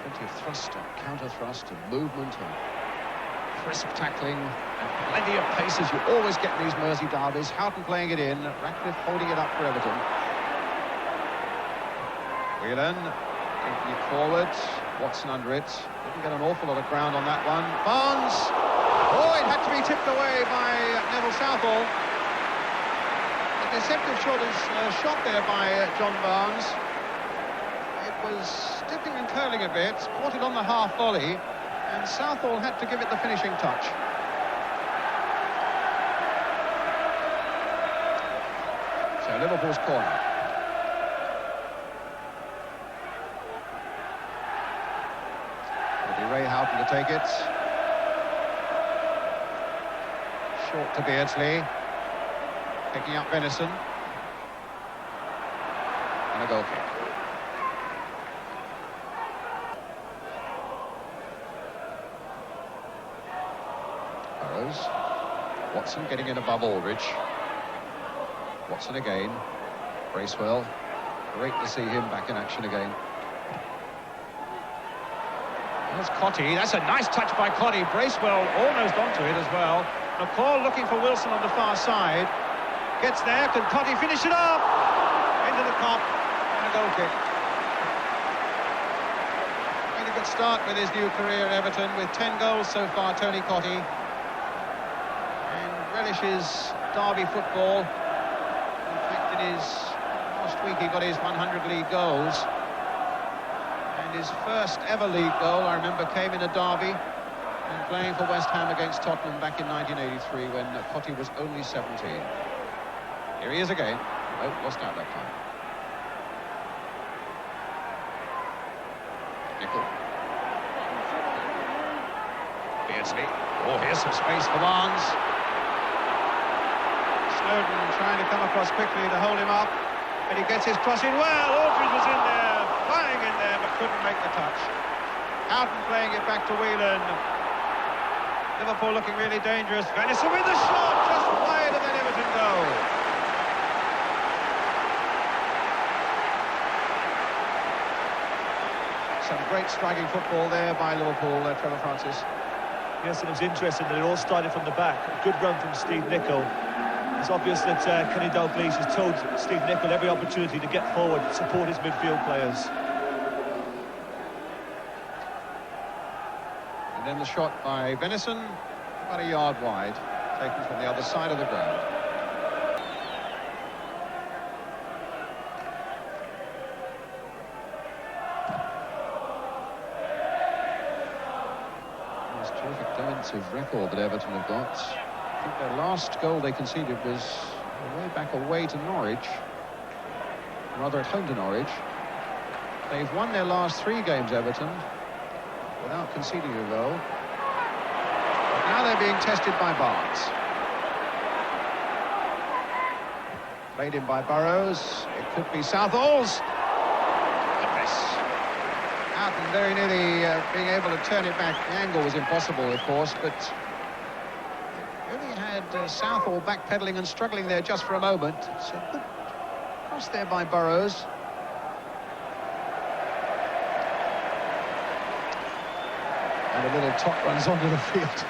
Plenty of thrust and counter-thrust and movement and crisp tackling and plenty of pace as you always get in these Mersey derbies. Houghton playing it in, Ratcliffe holding it up for Everton. Whelan taking it forward, Watson under it. Didn't get an awful lot of ground on that one. Barnes! Oh, it had to be tipped away by Neville Southall. A deceptive shot there by John Barnes. It was dipping and curling a bit, caught it on the half volley, and Southall had to give it the finishing touch. So Liverpool's corner. It'll be Ray Houghton to take it. Short to Beardsley. Picking up Venison. And a goal kick. Watson getting in above Aldridge. Watson again. Bracewell. Great to see him back in action again. There's Cotty. That's a nice touch by Cotty. Bracewell almost onto it as well. McCall looking for Wilson on the far side. Gets there. Can Cotty finish it off? Into the cop. And a goal kick. Made a good start with his new career at Everton with 10 goals so far, Tony Cotty. Relishes derby football. In fact, in his last week he got his 100 league goals, and his first ever league goal, I remember, came in a derby and playing for West Ham against Tottenham back in 1983 when Cotty was only 17. Here he is again. Oh, lost out that time. Nickel. Beardsley. Oh, here's some space for Barnes. Snowden trying to come across quickly to hold him up, and he gets his cross in well. Aldridge was in there, flying in there, but couldn't make the touch. Houghton playing it back to Whelan. Liverpool looking really dangerous. Venison with the shot, just wide of an Everton goal. Some great striking football there by Liverpool, Trevor Francis. Yes, and it was interesting that it all started from the back. A good run from Steve Nicol. It's obvious that Kenny Dalglish has told Steve Nicol every opportunity to get forward, support his midfield players. And then the shot by Venison, about a yard wide, taken from the other side of the ground. This terrific defensive record that Everton have got. I think their last goal they conceded was way back away to Norwich, rather at home to Norwich. They've won their last 3 games, Everton, without conceding a goal. But now they're being tested by Barnes. Played in by Burrows. It could be Southall's. Houghton very nearly being able to turn it back. The angle was impossible, of course, but Southall backpedaling and struggling there just for a moment. So good cross there by Burrows. And a little top runs onto the field.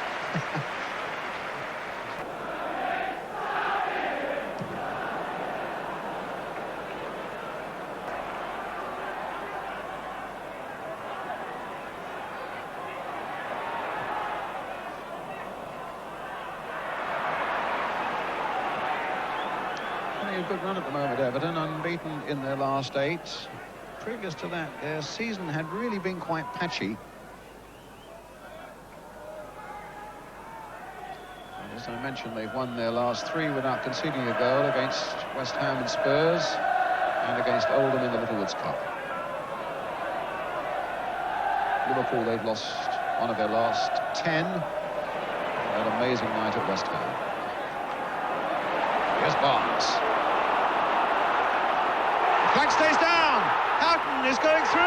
A good run at the moment, Everton, unbeaten in their last 8. Previous to that, their season had really been quite patchy. And as I mentioned, they've won their last 3 without conceding a goal against West Ham and Spurs and against Oldham in the Littlewoods Cup. Liverpool, they've lost one of their last 10. An amazing night at West Ham. Here's Barnes. Flag stays down. Houghton is going through.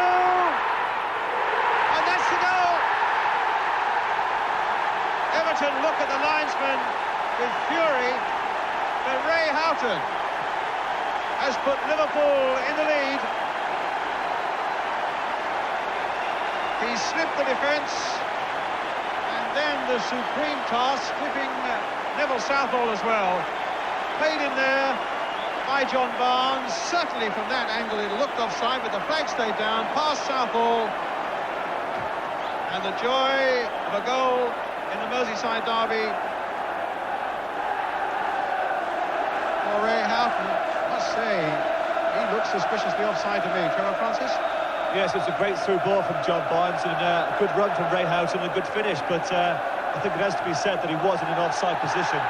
And that's the goal. Everton look at the linesman with fury. But Ray Houghton has put Liverpool in the lead. He slipped the defence, and then the supreme task, slipping Neville Southall as well. Played in there by John Barnes. Certainly from that angle it looked offside, but the flag stayed down, past Southall. And the joy of a goal in the Merseyside derby for Ray Houghton. I must say, he looks suspiciously offside to me. Trevor Francis? Yes, it's a great through ball from John Barnes and a good run from Ray Houghton and a good finish, but I think it has to be said that he was in an offside position.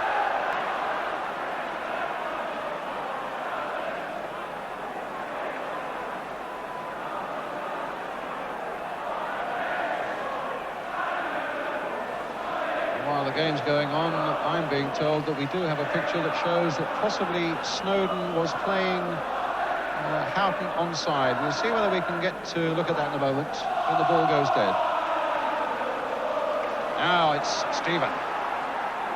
While the game's going on, I'm being told that we do have a picture that shows that possibly Snowden was playing Houghton onside. We'll see whether we can get to look at that in a moment when the ball goes dead. Now it's Stephen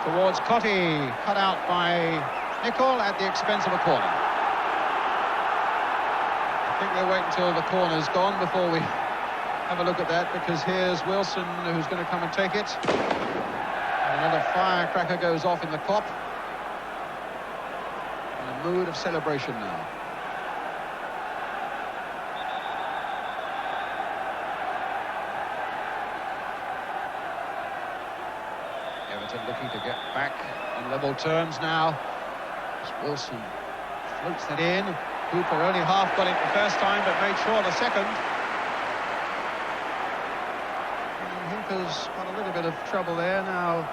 towards Cotty, cut out by Nicol at the expense of a corner. I think we'll wait until the corner's gone before we have a look at that, because here's Wilson who's going to come and take it. Another firecracker goes off in the Kop. In a mood of celebration now. Everton looking to get back on level terms now. As Wilson floats that in. Hooper only half got it the first time, but made sure the second. Hooper's got a little bit of trouble there now.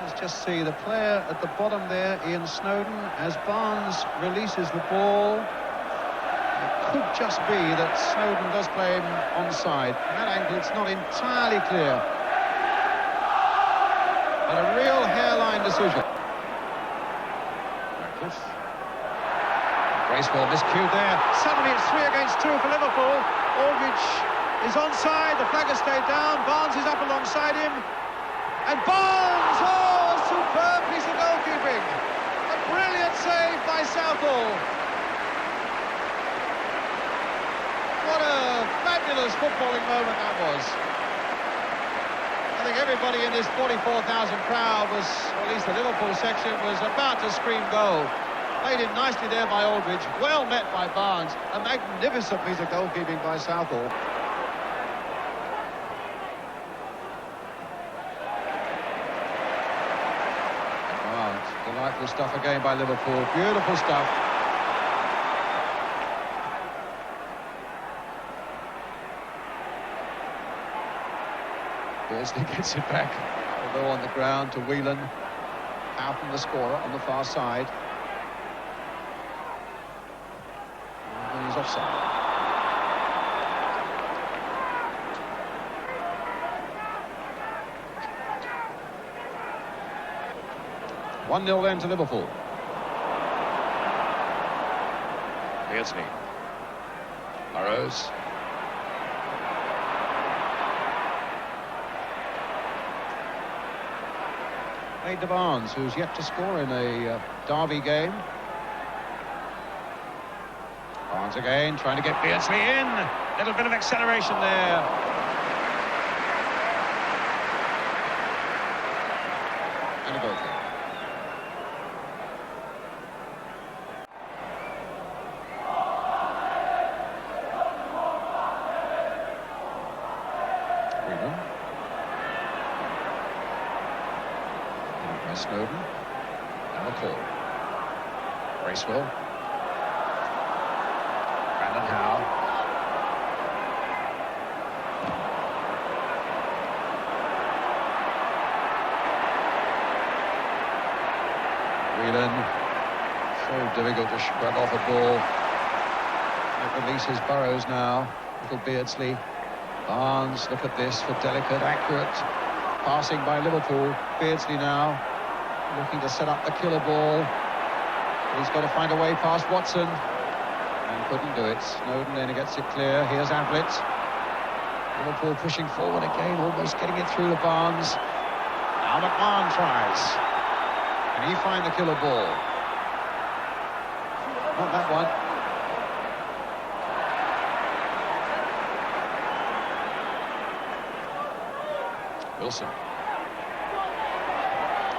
Let's just see the player at the bottom there, Ian Snowden, as Barnes releases the ball. It could just be that Snowden does play him onside. From that angle, it's not entirely clear. But a real hairline decision. Radcliffe. Graceful miscued there. Suddenly it's 3 against 2 for Liverpool. Aldridge is onside, the flag has stayed down, Barnes is up alongside him. And Barnes, oh, a superb piece of goalkeeping. A brilliant save by Southall. What a fabulous footballing moment that was. I think everybody in this 44,000 crowd was, or at least the Liverpool section, was about to scream goal. Played in nicely there by Aldridge, well met by Barnes. A magnificent piece of goalkeeping by Southall. Delightful stuff again by Liverpool. Beautiful stuff. Beardsley gets it back, although on the ground, to Whelan. Houghton, the scorer, on the far side. And he's offside. 1-0 then to Liverpool. Beardsley. Burrows. Played to Barnes, who's yet to score in a derby game. Barnes again, trying to get Beardsley in. Little bit of acceleration there. And a goal kick. Snowden, now a call. Bracewell. Brandon Howe. Whelan. So difficult to spread off a ball. It releases Burrows now. Little Beardsley. Barnes, look at this for delicate, accurate passing by Liverpool. Beardsley now. Looking to set up the killer ball. He's got to find a way past Watson. And couldn't do it. Snowden then gets it clear. Here's Ablett. Liverpool pushing forward again, almost getting it through the Barnes. Now McMahon tries. Can he find the killer ball? Not that one. Wilson.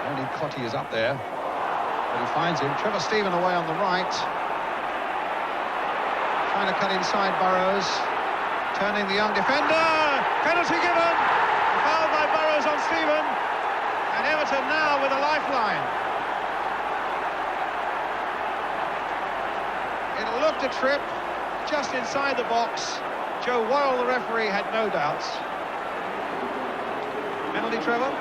Only Cotty is up there, but he finds him. Trevor Steven away on the right. Trying to cut inside Burrows. Turning the young defender. Penalty given. Foul by Burrows on Steven. And Everton now with a lifeline. It looked a trip just inside the box. Joe Worrell, the referee, had no doubts. Penalty, Trevor?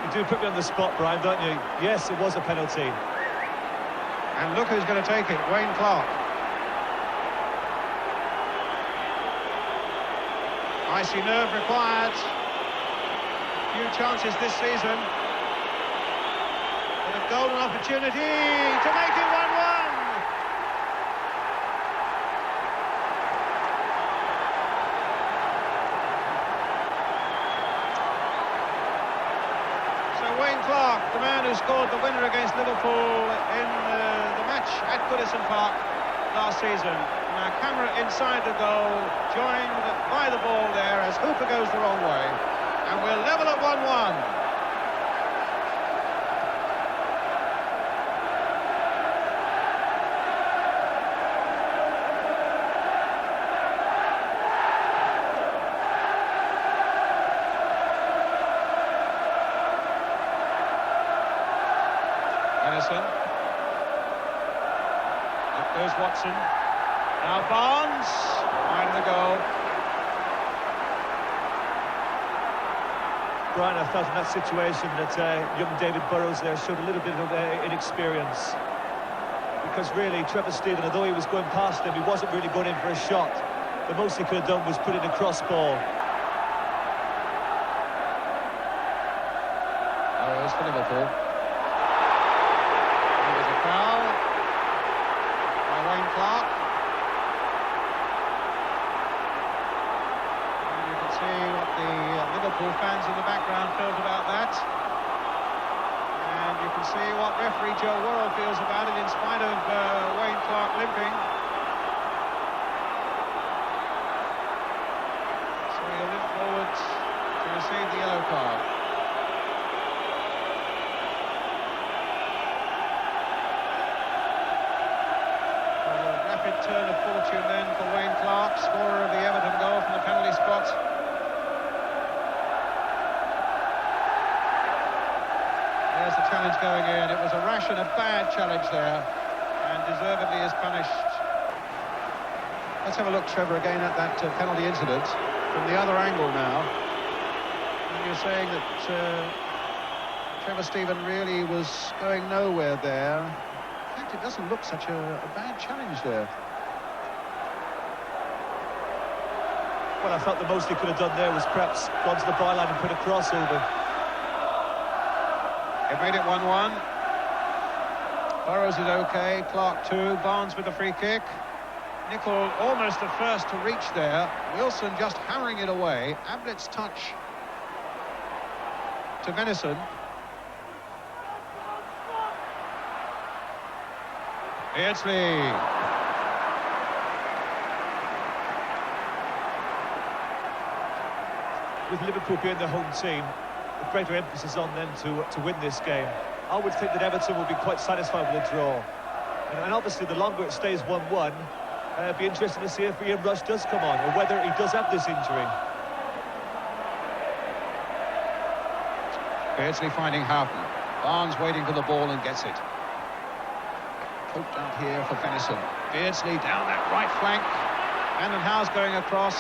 You do put me on the spot, Brian, don't you? Yes, it was a penalty. And look who's going to take it, Wayne Clark. Icy nerve required. Few chances this season. But a golden opportunity to make it 1-1. Wayne Clark, the man who scored the winner against Liverpool in the match at Goodison Park last season. Now camera inside the goal, joined by the ball there as Hooper goes the wrong way. And we're level at 1-1. Up goes Watson. Now Barnes, wide of the goal. Brian, I felt in that situation that young David Burrows there showed a little bit of inexperience. Because really, Trevor Steven, although he was going past him, he wasn't really going in for a shot. The most he could have done was put in a cross ball. Oh, it's for Liverpool. Foul by Wayne Clark. And you can see what the Liverpool fans in the background felt about that. And you can see what referee Joe Worrell feels about it in spite of Wayne Clark limping. So he'll limp forward to receive the yellow card. Turn of fortune then for Wayne Clark, scorer of the Everton goal from the penalty spot. There's the challenge going in. It was a rash and a bad challenge there, and deservedly is punished. Let's have a look, Trevor, again at that penalty incident from the other angle now. And you're saying that Trevor Steven really was going nowhere there. In fact, it doesn't look such a bad challenge there. Well, I felt the most he could have done there was perhaps gone to the byline and put a crossover. It made it 1-1. Burrows is okay, Clark too. Barnes with the free kick. Nicol almost the first to reach there. Wilson just hammering it away. Ablett's touch to Venison. Beardsley. With Liverpool being the home team, the greater emphasis on them to win this game. I would think that Everton will be quite satisfied with a draw. And obviously, the longer it stays 1-1, it'd be interesting to see if Ian Rush does come on, or whether he does have this injury. Beardsley finding Houghton. Barnes waiting for the ball and gets it. Poked out here for Venison. Beardsley down that right flank. And Howe's going across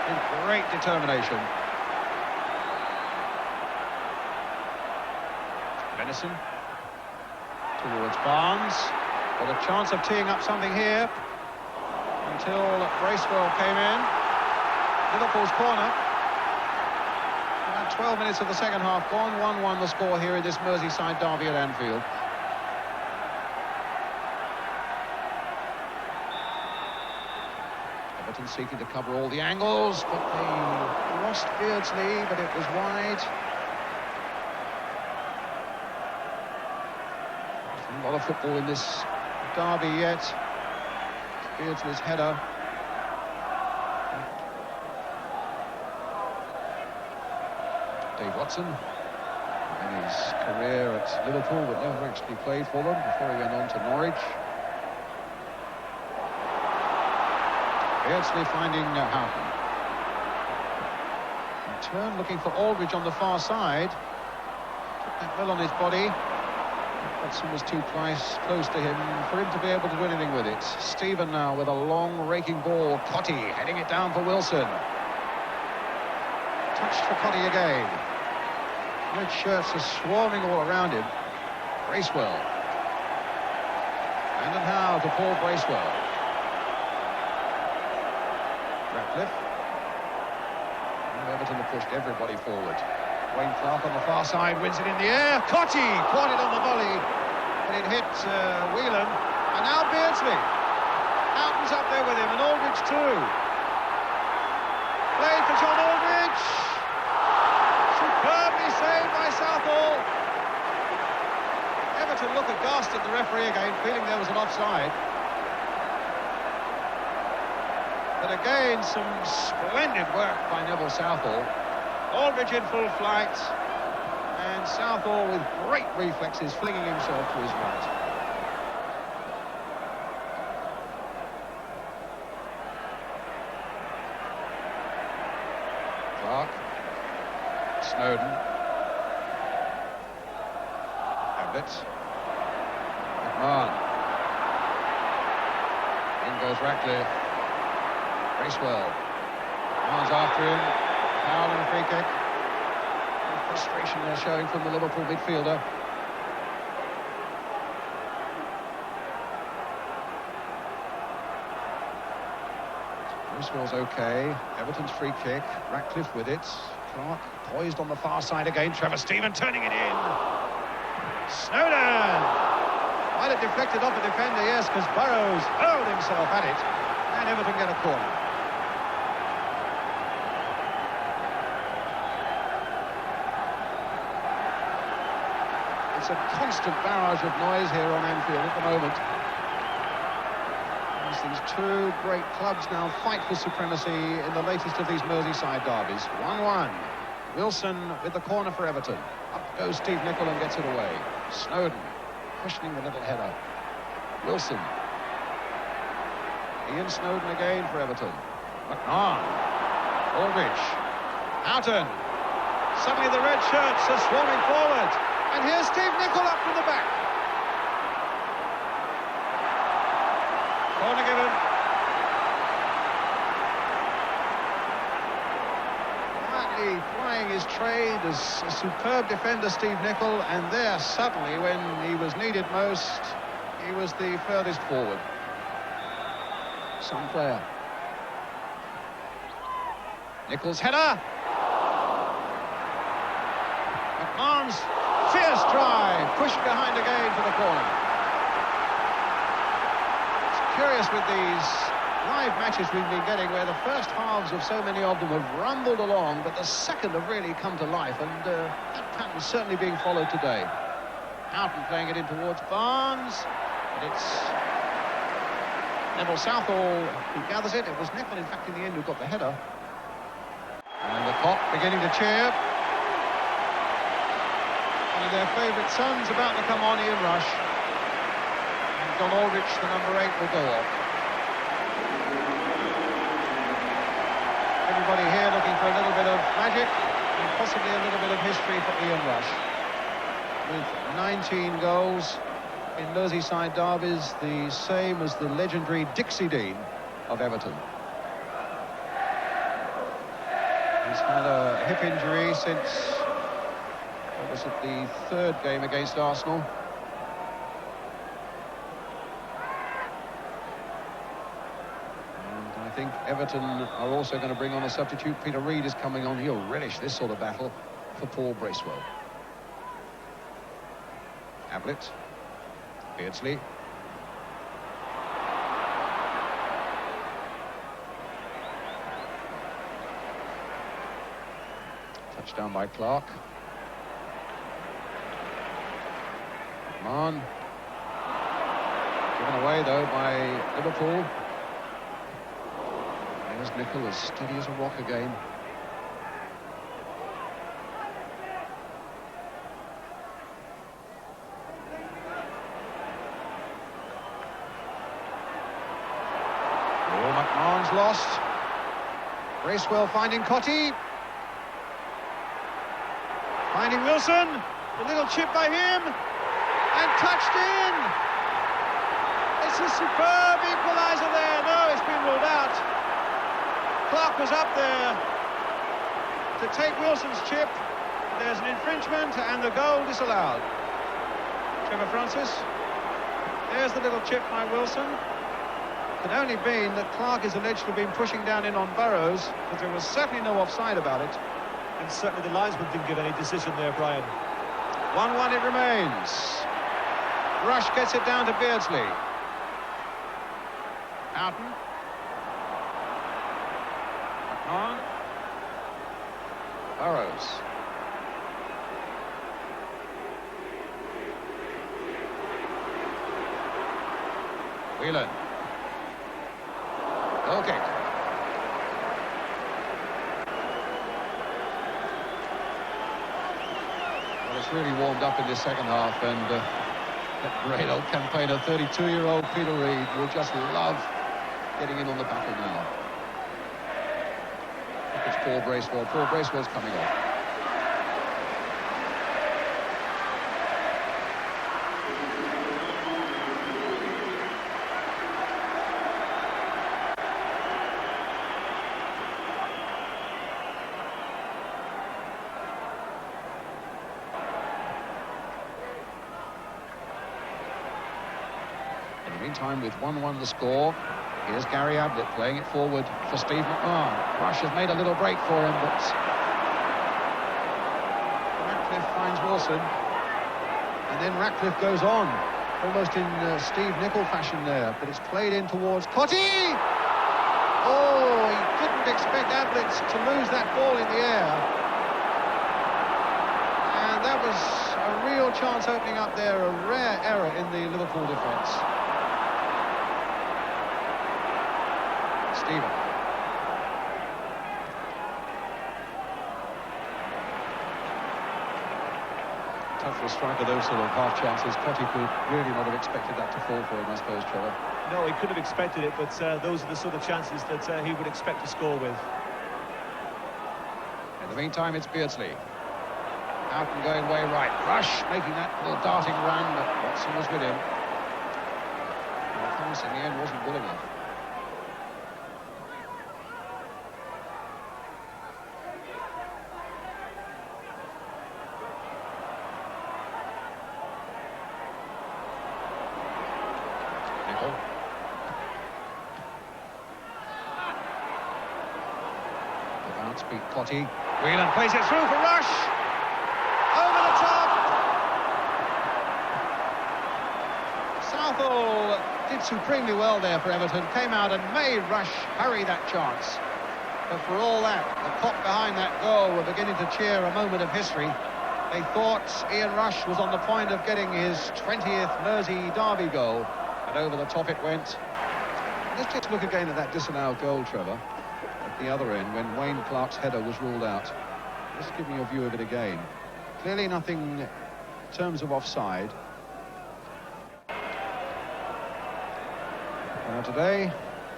with great determination. Venison towards Barnes. With a chance of teeing up something here. Until Bracewell came in. Liverpool's corner. About 12 minutes of the second half gone. 1-1 the score here in this Merseyside derby at Anfield. Everton seeking to cover all the angles, but they lost Beardsley, but it was wide. A lot of football in this derby yet. Beardsley's header. Dave Watson. In his career at Liverpool, but never actually played for them before he went on to Norwich. Beardsley finding Houghton. In turn, looking for Aldridge on the far side. Took that well on his body. Watson was too close to him for him to be able to do anything with it. Stephen now with a long raking ball. Cotty heading it down for Wilson. Touched for Cotty again. Red shirts are swarming all around him. Bracewell. And Howe to Paul Bracewell. Ratcliffe. And Everton have pushed everybody forward. Wayne Clark on the far side wins it in the air. Cotty caught it on the volley, but it hit Whelan. And now Beardsley. Houghton's up there with him, and Aldridge too. Played for John Aldridge. Superbly saved by Southall. Everton look aghast at the referee again, feeling there was an offside. But again, some splendid work by Neville Southall. Aldridge in full flight, and Southall with great reflexes flinging himself to his right. Clark, Snowden, Ablett, McMahon. In goes Ratcliffe. Bracewell. Man's after him. Foul and a free kick. Frustration they're showing from the Liverpool midfielder. Bracewell's okay. Everton's free kick. Ratcliffe with it. Clark poised on the far side again. Trevor Stephen turning it in. Snowden! Might have deflected off a defender, yes, because Burrows hurled himself at it. And Everton get a corner. It's a constant barrage of noise here on Anfield at the moment. As these two great clubs now fight for supremacy in the latest of these Merseyside derbies. 1-1. Wilson with the corner for Everton. Up goes Steve Nicol and gets it away. Snowden questioning the little header. Wilson. Ian Snowden again for Everton. McMahon. Aldridge. Houghton. Suddenly the red shirts are swarming forward. And here's Steve Nicol up from the back. Corner given. Quietly plying his trade as a superb defender, Steve Nicol, and there suddenly, when he was needed most, he was the furthest forward. Some player. Nicol's header. McMahon's fierce drive, pushed behind again for the corner. It's curious with these live matches we've been getting where the first halves of so many of them have rumbled along, but the second have really come to life, and that pattern is certainly being followed today. Houghton playing it in towards Barnes, but it's Neville Southall who gathers it. It was Nicol, in fact, in the end, who got the header. And the Kop beginning to cheer. One of their favourite sons about to come on, Ian Rush. And John Aldridge, the number 8, will go off. Everybody here looking for a little bit of magic and possibly a little bit of history for Ian Rush. With 19 goals in Merseyside derbies, the same as the legendary Dixie Dean of Everton. He's had a hip injury since... was it the third game against Arsenal? And I think Everton are also going to bring on a substitute. Peter Reid is coming on. He'll relish this sort of battle for Paul Bracewell. Ablett. Beardsley. Touchdown by Clark. McMahon. Given away, though, by Liverpool. There's Nicol, as steady as a rock again. Arms lost. Bracewell finding Cotti. Finding Wilson. A little chip by him. And touched in. It's a superb equaliser there. No, it's been ruled out. Clark was up there to take Wilson's chip. There's an infringement and the goal disallowed. Trevor Francis. There's the little chip by Wilson. Could only been that Clark is alleged to have been pushing down in on Burrows, but there was certainly no offside about it. And certainly the linesman didn't give any decision there, Brian. 1-1 it remains. Rush gets it down to Beardsley. Houghton. McMahon. Burrows. Whelan. Goal kick. Well, it's really warmed up in this second half, and that great old campaigner, 32-year-old Peter Reid, will just love getting in on the battle now. I think it's Paul Bracewell. Paul Bracewell's coming off. In the meantime, with 1-1 the score, here's Gary Ablett playing it forward for Steve McMahon. Rush has made a little break for him, but Ratcliffe finds Wilson. And then Ratcliffe goes on, almost in Steve Nicol fashion there, but it's played in towards Cotti! Oh, he didn't expect Ablett to lose that ball in the air. And that was a real chance opening up there, a rare error in the Liverpool defence. Stephen. Tough for a striker, those sort of half chances. Cotti could really not have expected that to fall for him, I suppose, Trevor. No, he couldn't have expected it, but those are the sort of chances that he would expect to score with. In the meantime, it's Beardsley. Houghton going way right. Rush making that little darting run, but Watson was with him. And the pass in the end wasn't good enough. Nicol. The bounce beat Cotti. Whelan plays it through for Rush. Over the top. Southall did supremely well there for Everton. Came out and made Rush hurry that chance. But for all that, the cop behind that goal were beginning to cheer a moment of history. They thought Ian Rush was on the point of getting his 20th Mersey derby goal. And over the top it went. Let's just look again at that disallowed goal, Trevor, at the other end when Wayne Clark's header was ruled out. Just give me a view of it again. Clearly nothing in terms of offside. Now today,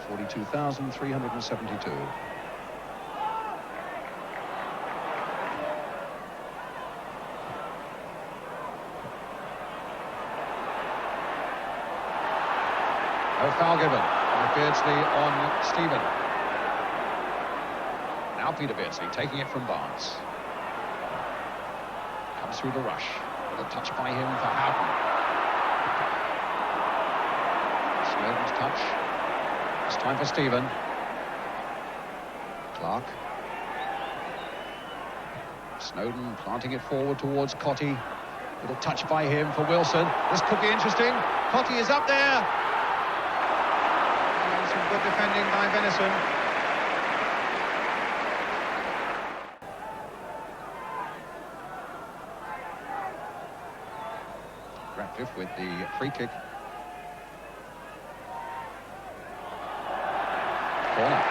42,372. No foul given by Beardsley on Stephen. Now Peter Beardsley taking it from Barnes. Comes through the Rush. With a touch by him for Houghton. Snowden's touch. It's time for Stephen. Clark. Snowden planting it forward towards Cotti. With a touch by him for Wilson. This could be interesting. Cotti is up there. And some good defending by Venison. Ratcliffe with the free kick. Corner.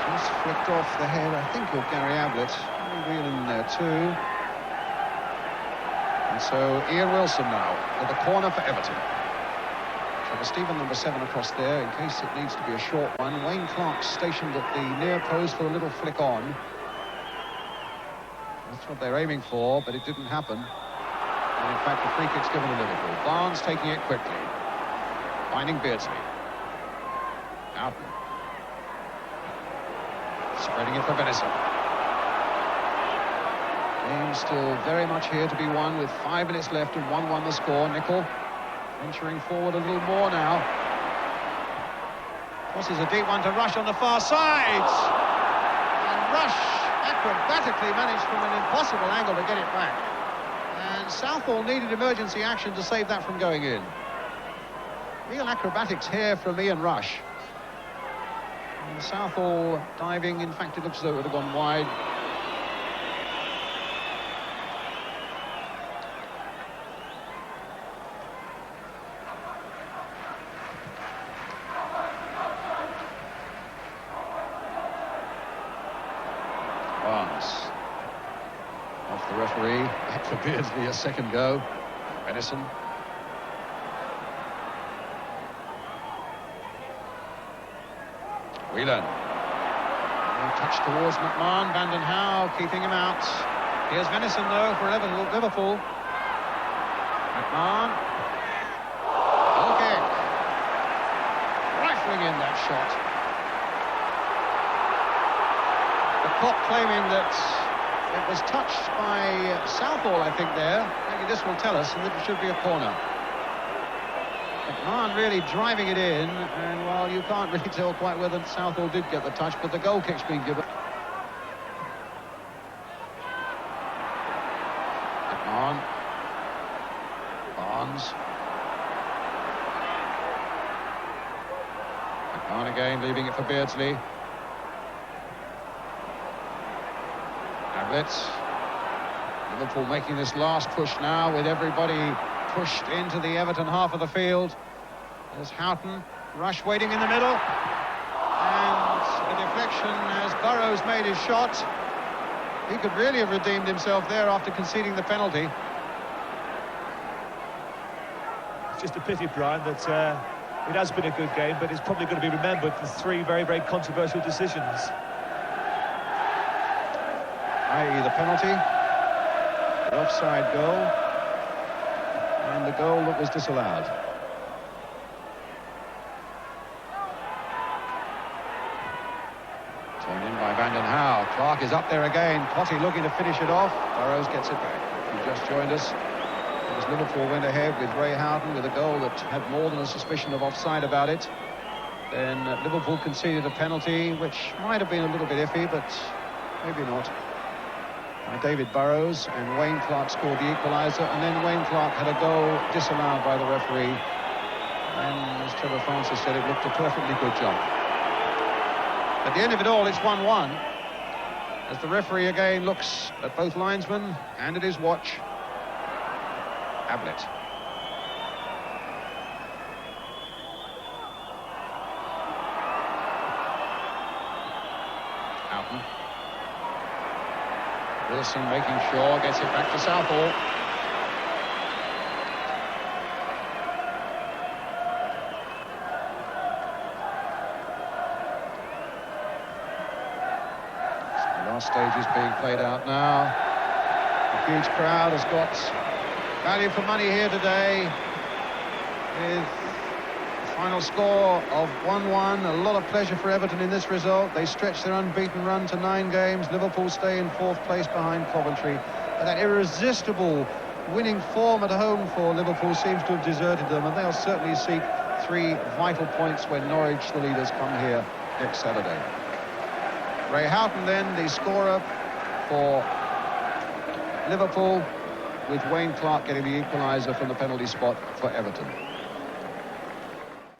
Just flicked off the head, I think, of Gary Ablett. Whelan there too. And so Ian Wilson now with the corner for Everton. number Stephen, number 7 across there, in case it needs to be a short one. Wayne Clark stationed at the near post for a little flick on. That's what they're aiming for, but it didn't happen. And in fact, the free kick's given to Liverpool. Barnes taking it quickly. Finding Beardsley. Houghton. Spreading it for Venison. Game still very much here to be won with 5 minutes left and 1-1 the score. Nicol venturing forward a little more now. Crosses a deep one to Rush on the far side. And Rush acrobatically managed from an impossible angle to get it back. And Southall needed emergency action to save that from going in. Real acrobatics here from Ian Rush. And Southall diving, in fact it looks as though it would have gone wide. Barnes. Off the referee, back for Beardsley, a second go. Venison. Whelan. Touch towards McMahon, Vanden Howe keeping him out. Here's Venison though for Liverpool. McMahon. Goal kick. Rifling in that shot. The clock claiming that it was touched by Southall, I think there. Maybe this will tell us, and that it should be a corner. McMahon really driving it in, and while you can't really tell quite whether Southall did get the touch, but the goal kick's been given. McMahon. Barnes. McMahon again, leaving it for Beardsley. Ablett. Liverpool making this last push now with everybody pushed into the Everton half of the field. There's Houghton. Rush waiting in the middle. And a deflection as Burrows made his shot. He could really have redeemed himself there after conceding the penalty. It's just a pity, Brian, that it has been a good game, but it's probably going to be remembered for 3 very, very controversial decisions. I.e. the penalty, the offside goal, and the goal that was disallowed. Turned in by Vanden Howe. Clark is up there again. Potty looking to finish it off. Burrows gets it back. If you just joined us, it was Liverpool went ahead with Ray Houghton with a goal that had more than a suspicion of offside about it. Then Liverpool conceded a penalty, which might have been a little bit iffy, but maybe not. David Burrows, and Wayne Clark scored the equaliser, and then Wayne Clark had a goal disallowed by the referee, and as Trevor Francis said, it looked a perfectly good jump. At the end of it all, it's 1-1 as the referee again looks at both linesmen and at his watch. Ablett. Houghton. Wilson making sure, gets it back to Southall. So the last stage is being played out now. The huge crowd has got value for money here today with final score of 1-1. A lot of pleasure for Everton in this result. They stretch their unbeaten run to 9 games. Liverpool stay in 4th place behind Coventry. And that irresistible winning form at home for Liverpool seems to have deserted them, and they'll certainly seek 3 vital points when Norwich, the leaders, come here next Saturday. Ray Houghton then, the scorer for Liverpool, with Wayne Clark getting the equaliser from the penalty spot for Everton.